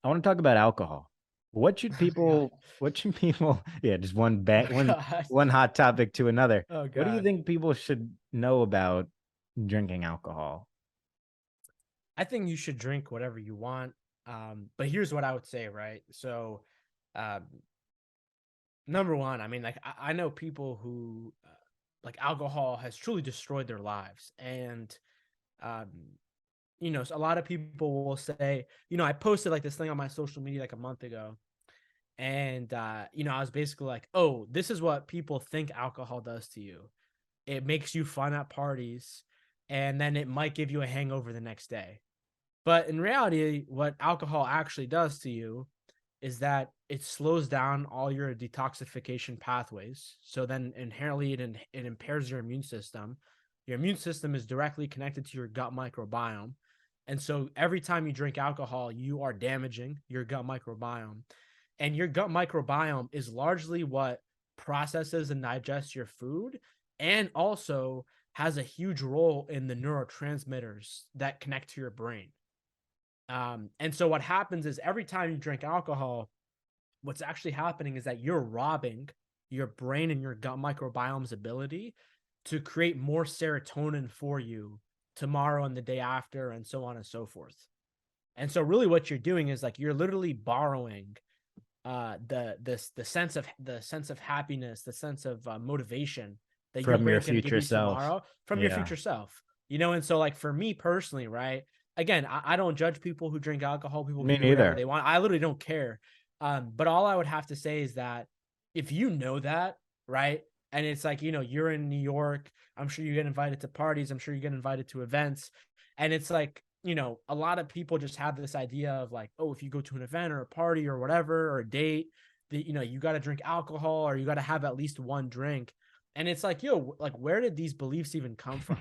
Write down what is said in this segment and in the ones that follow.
I want to talk about alcohol. What should Oh God. people, what should people, yeah, just one Oh back, God. one hot topic to another. Oh What do you God. think people should know about drinking alcohol? I think you should drink whatever you want. But here's what I would say, right? So, um, number one, I mean, like I know people who like alcohol has truly destroyed their lives, and um, so a lot of people will say, I posted like this thing on my social media like a month ago, and I was basically like, oh, this is what people think alcohol does to you. It makes you fun at parties, and then it might give you a hangover the next day. But in reality, what alcohol actually does to you is that it slows down all your detoxification pathways. So then inherently it impairs your immune system. Your immune system is directly connected to your gut microbiome. And so every time you drink alcohol, you are damaging your gut microbiome. And your gut microbiome is largely what processes and digests your food and also has a huge role in the neurotransmitters that connect to your brain. And so what happens is every time you drink alcohol, what's actually happening is that you're robbing your brain and your gut microbiome's ability to create more serotonin for you tomorrow and the day after, and so on and so forth. And so really what you're doing is like you're literally borrowing the sense of happiness, the sense of motivation that your From your brain's going to give future you self? tomorrow from your Yeah. future self. And so like for me personally, right? Again, I don't judge people who drink alcohol. People Me can do whatever neither. they want. I literally don't care. But all I would have to say is that if you know that, right? And it's like, you're in New York. I'm sure you get invited to parties. I'm sure you get invited to events. And it's like, a lot of people just have this idea of like, oh, if you go to an event or a party or whatever, or a date, that, you got to drink alcohol or you got to have at least one drink. And it's like, like, where did these beliefs even come from?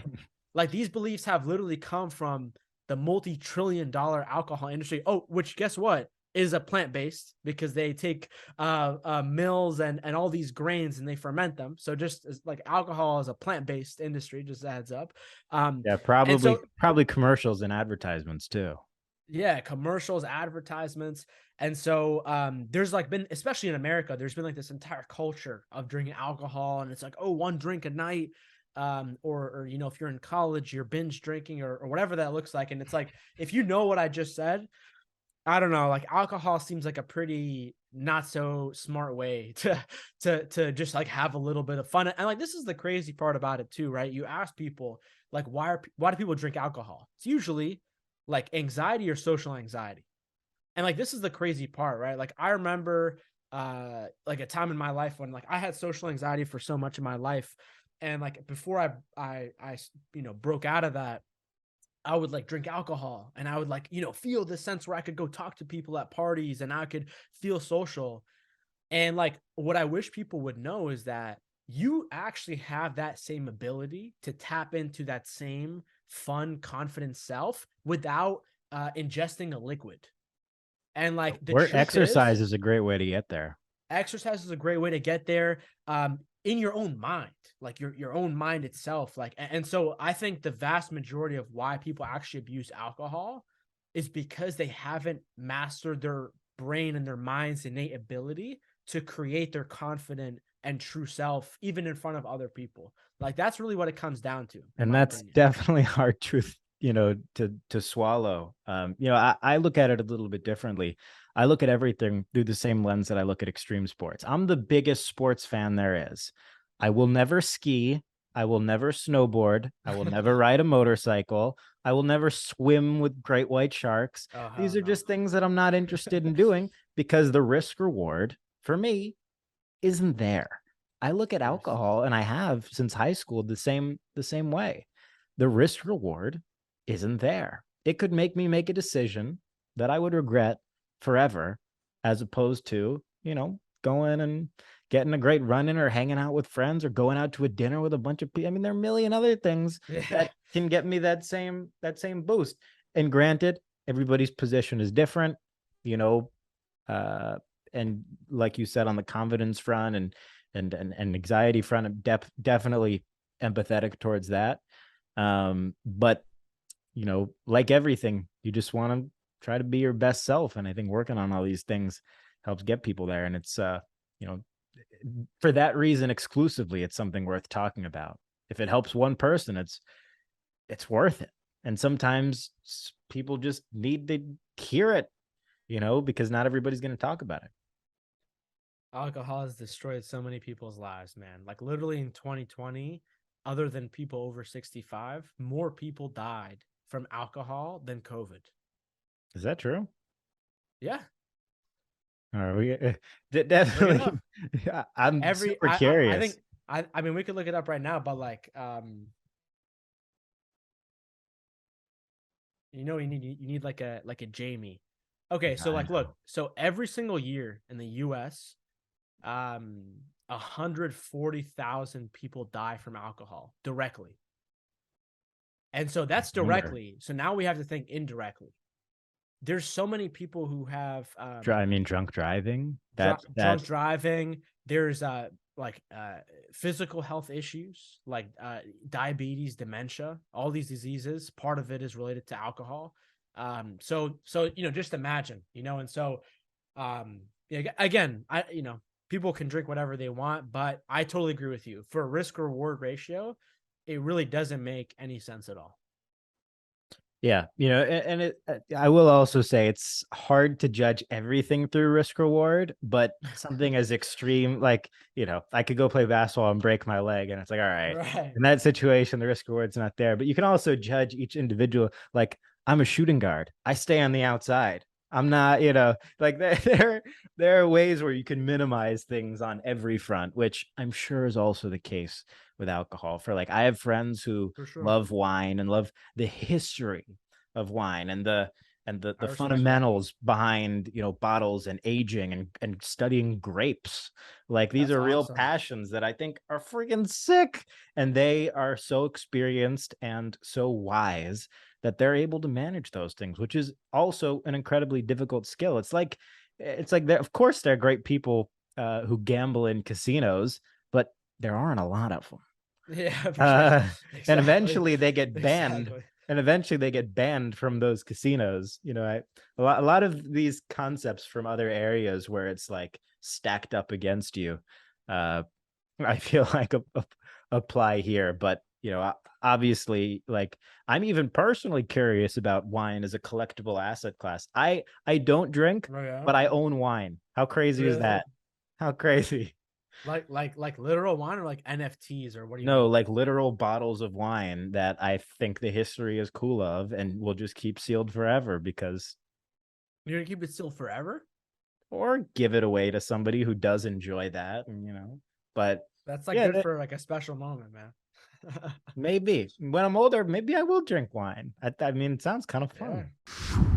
Like, these beliefs have literally come from the multi-trillion-dollar alcohol industry. Oh, which guess what? Is a plant-based because they take mills and all these grains and they ferment them. So just as, like alcohol is a plant-based industry, just adds up. Yeah, And so probably commercials and advertisements too. yeah, commercials, advertisements. And so there's like been, especially in America, there's been like this entire culture of drinking alcohol, and it's like, oh, one drink a night. Or if you're in college, you're binge drinking or whatever that looks like. And it's like, if you know what I just said, I don't know, like alcohol seems like a pretty not so smart way to just like have a little bit of fun. And like this is the crazy part about it too, right? You ask people like why do people drink alcohol? It's usually like anxiety or social anxiety. And like this is the crazy part, right? Like I remember like a time in my life when like I had social anxiety for so much of my life, and like before I broke out of that, I would like drink alcohol and I would like, feel this sense where I could go talk to people at parties and I could feel social. And like what I wish people would know is that you actually have that same ability to tap into that same fun, confident self without ingesting a liquid. And like the Where truth is, exercise is a great way to get there. exercise is a great way to get there, in your own mind, like your own mind itself. Like, and so I think the vast majority of why people actually abuse alcohol is because they haven't mastered their brain and their mind's innate ability to create their confident and true self, even in front of other people. Like that's really what it comes down to, in And my that's opinion. definitely hard truth, to swallow. I look at it a little bit differently. I look at everything through the same lens that I look at extreme sports. I'm the biggest sports fan there is. I will never ski. I will never snowboard. I will never ride a motorcycle. I will never swim with great white sharks. Oh These hell are no. just things that I'm not interested in doing because the risk reward for me isn't there. I look at Yes. alcohol, and I have since high school, the same way. The risk reward isn't there. It could make me make a decision that I would regret forever, as opposed to, going and getting a great run in or hanging out with friends or going out to a dinner with a bunch of people. I mean, there are a million other things Yeah. that can get me that same boost. And granted, everybody's position is different, you know, uh, and like you said, on the confidence front and anxiety front, I'm definitely empathetic towards that. But like everything, you just want to try to be your best self. And I think working on all these things helps get people there. And it's you know, for that reason exclusively, it's something worth talking about. If it helps one person, it's worth it. And sometimes people just need to hear it, because not everybody's going to talk about it. Alcohol has destroyed so many people's lives, man. Like literally in 2020, other than people over 65, more people died from alcohol than COVID. Is that true? Yeah, Are we look it definitely? up. I'm Every super I think curious. I mean we could look it up right now, but like you need like a Jamie. Okay, so I like look, know. so every single year in the US, 140,000 people die from alcohol directly. And so that's Wonder. directly. So now we have to think indirectly. There's so many people who have I mean, drunk driving. That drunk driving. There's like physical health issues like diabetes, dementia, all these diseases. Part of it is related to alcohol. So just imagine, and so yeah, again, people can drink whatever they want, but I totally agree with you. For a risk reward ratio, it really doesn't make any sense at all. Yeah, I will also say it's hard to judge everything through risk reward, but something as extreme, like, I could go play basketball and break my leg, and it's like, all right, Right. in that situation, the risk reward's not there. But you can also judge each individual. Like, I'm a shooting guard, I stay on the outside. I'm not, like there are ways where you can minimize things on every front, which I'm sure is also the case with alcohol. For like, I have friends who For sure. love wine and love the history of wine and the I respect that. fundamentals behind bottles and aging and studying grapes. Like, these That's are real awesome. passions that I think are freaking sick, and they are so experienced and so wise that they're able to manage those things, which is also an incredibly difficult skill. It's like of course they're great people who gamble in casinos, but there aren't a lot of them. Yeah, for sure. uh, and Exactly. eventually they get banned. Exactly. And eventually they get banned from those casinos. A lot of these concepts from other areas where it's like stacked up against you, uh, I feel like apply here. But obviously, like, I'm even personally curious about wine as a collectible asset class. I don't drink, Oh yeah. but I own wine. How crazy is Really? that? How crazy? Like literal wine or like NFTs or what do you No, mean? like literal bottles of wine that I think the history is cool of and will just keep sealed forever because, You're gonna keep it still forever? or give it away to somebody who does enjoy that, but That's like yeah, good for like a special moment, man. maybe when I'm older, maybe I will drink wine. I mean, it sounds kind of Yeah. fun.